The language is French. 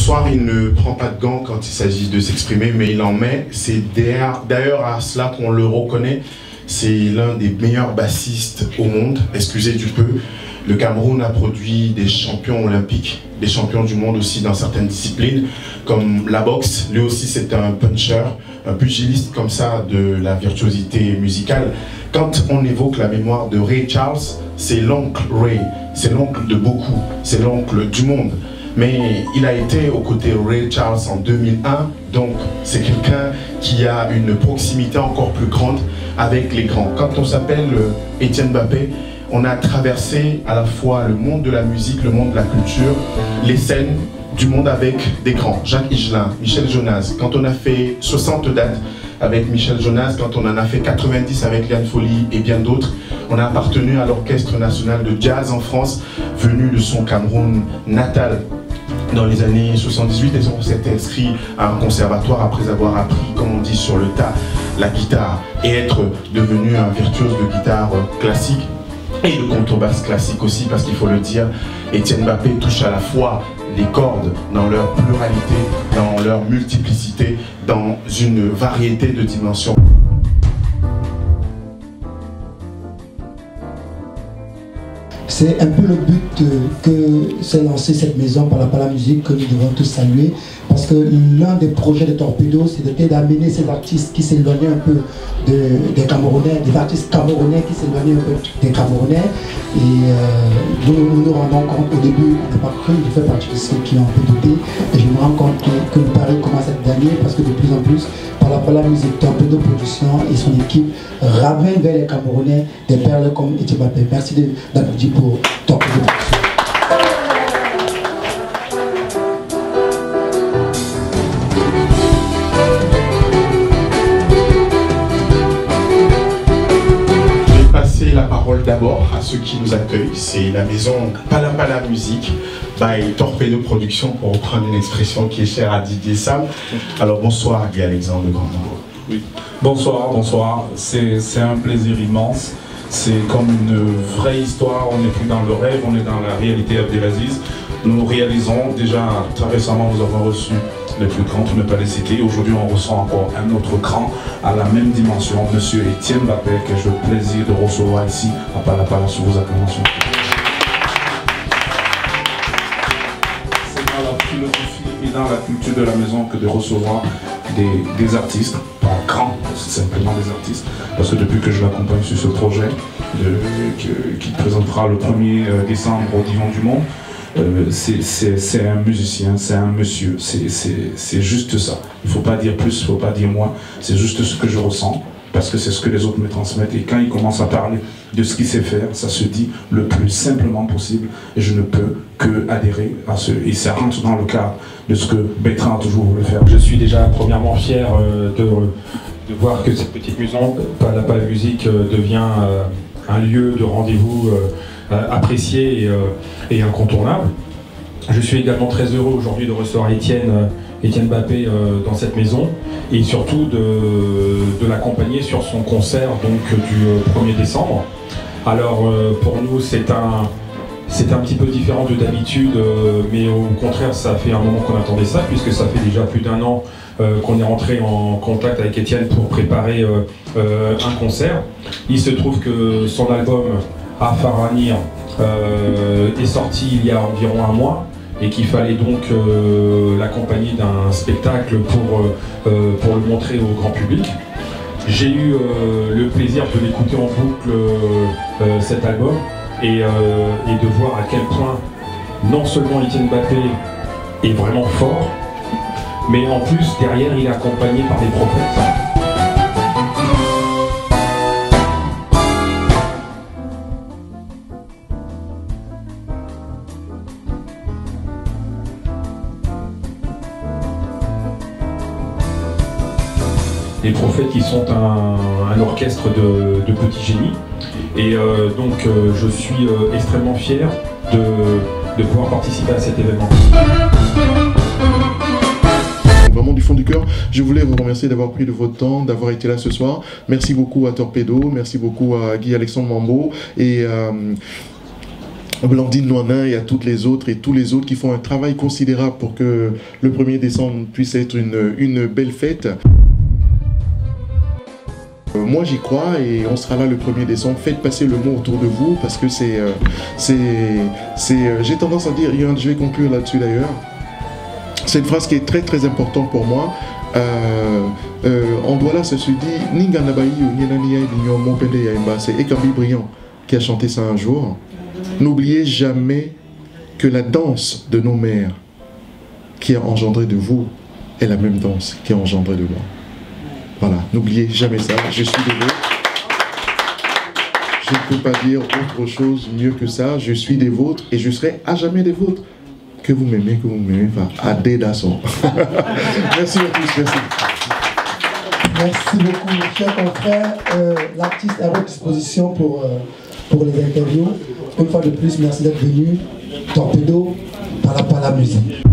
soir, il ne prend pas de gants quand il s'agit de s'exprimer, mais il en met. C'est d'ailleurs à cela qu'on le reconnaît. C'est l'un des meilleurs bassistes au monde, excusez du peu. Le Cameroun a produit des champions olympiques, des champions du monde aussi dans certaines disciplines, comme la boxe. Lui aussi, c'est un puncher, un pugiliste comme ça de la virtuosité musicale. Quand on évoque la mémoire de Ray Charles, c'est l'oncle Ray, c'est l'oncle de beaucoup, c'est l'oncle du monde. Mais il a été aux côtés de Ray Charles en 2001, donc c'est quelqu'un qui a une proximité encore plus grande avec les grands. Quand on s'appelle Etienne Mbappé, on a traversé à la fois le monde de la musique, le monde de la culture, les scènes du monde avec des grands. Jacques Higelin, Michel Jonas. Quand on a fait 60 dates avec Michel Jonas, quand on en a fait 90 avec Liane Folly et bien d'autres, on a appartenu à l'Orchestre national de jazz en France, venu de son Cameroun natal. Dans les années 78, et on s'est inscrit à un conservatoire après avoir appris, comme on dit sur le tas, la guitare et être devenu un virtuose de guitare classique et de contrebasse classique aussi, parce qu'il faut le dire, Etienne Mbappé touche à la fois les cordes dans leur pluralité, dans leur multiplicité, dans une variété de dimensions. C'est un peu le but que s'est lancé cette maison par la musique que nous devons tous saluer, parce que l'un des projets de Torpedo, c'était d'amener ces artistes qui s'éloignaient un peu des Camerounais, des artistes camerounais qui s'éloignaient un peu des Camerounais. Et nous nous rendons compte, au début, on n'a pas cru, je fais partie de ceux qui ont un peu douté, et je me rends compte que le pari commence à gagner, parce que de plus en plus, par la musique, Torpedo Production et son équipe ramènent vers les Camerounais des perles comme Etienne Mbappé. Merci d'applaudir pour Torpedo Production. La parole d'abord à ceux qui nous accueillent, c'est la maison Palapala Musique by Torpedo Production, pour reprendre une expression qui est chère à Didier Sam. Alors bonsoir Guy Alexandre de Grand-Nambour. Oui. Bonsoir, bonsoir. C'est un plaisir immense. C'est comme une vraie histoire. On n'est plus dans le rêve, on est dans la réalité Abdelaziz. Nous réalisons déjà très récemment, nous avons reçu les plus grands, pour ne pas les citer. Aujourd'hui, on ressent encore un autre grand à la même dimension, Monsieur Etienne Mbappé, que j'ai le plaisir de recevoir ici à Palapala sous vos acclamations. C'est dans la philosophie et dans la culture de la maison que de recevoir des artistes, pas grands, c'est simplement des artistes, parce que depuis que je l'accompagne sur ce projet, qui présentera le 1er décembre au Divan du Monde, c'est un musicien, c'est un monsieur, c'est juste ça. Il ne faut pas dire plus, il ne faut pas dire moins, c'est juste ce que je ressens, parce que c'est ce que les autres me transmettent. Et quand il commence à parler de ce qu'il sait faire, ça se dit le plus simplement possible, et je ne peux que adhérer à ce, et ça rentre dans le cadre de ce que Bertrand a toujours voulu faire. Je suis déjà premièrement fier de voir que cette petite maison, Palapala Musique, devient un lieu de rendez-vous apprécié et incontournable. Je suis également très heureux aujourd'hui de recevoir Etienne Mbappé dans cette maison, et surtout de l'accompagner sur son concert donc, du 1er décembre. Alors pour nous c'est un petit peu différent de d'habitude, mais au contraire ça fait un moment qu'on attendait ça, puisque ça fait déjà plus d'1 an qu'on est rentré en contact avec Etienne pour préparer un concert. Il se trouve que son album Afaranir est sorti il y a environ 1 mois, et qu'il fallait donc l'accompagner d'un spectacle pour le montrer au grand public. J'ai eu le plaisir de l'écouter en boucle cet album et de voir à quel point non seulement Etienne Mbappé est vraiment fort, mais en plus derrière il est accompagné par des prophètes. Les prophètes qui sont un orchestre de petits génies, et donc je suis extrêmement fier de pouvoir participer à cet événement. Vraiment du fond du cœur, je voulais vous remercier d'avoir pris de votre temps, d'avoir été là ce soir. Merci beaucoup à Torpedo, merci beaucoup à Guy Alexandre Mambo, et Blandine Noinin et à toutes les autres et tous les autres qui font un travail considérable pour que le 1er décembre puisse être une belle fête. Moi j'y crois et on sera là le 1er décembre. Faites passer le mot autour de vous parce que j'ai tendance à dire, je vais conclure là-dessus d'ailleurs, c'est une phrase qui est très très importante pour moi. En Douala, ça se dit c'est Ekambi Brillant qui a chanté ça un jour. N'oubliez jamais que la danse de nos mères qui a engendré de vous est la même danse qui a engendré de moi. Voilà, n'oubliez jamais ça. Je suis des vôtres. Je ne peux pas dire autre chose mieux que ça. Je suis des vôtres et je serai à jamais des vôtres. Que vous m'aimez, enfin, à des dassons. Merci à tous, merci. Merci beaucoup, chers confrères. L'artiste est à votre disposition pour les interviews. Une fois de plus, merci d'être venu. Torpedo, Pala Pala Musique.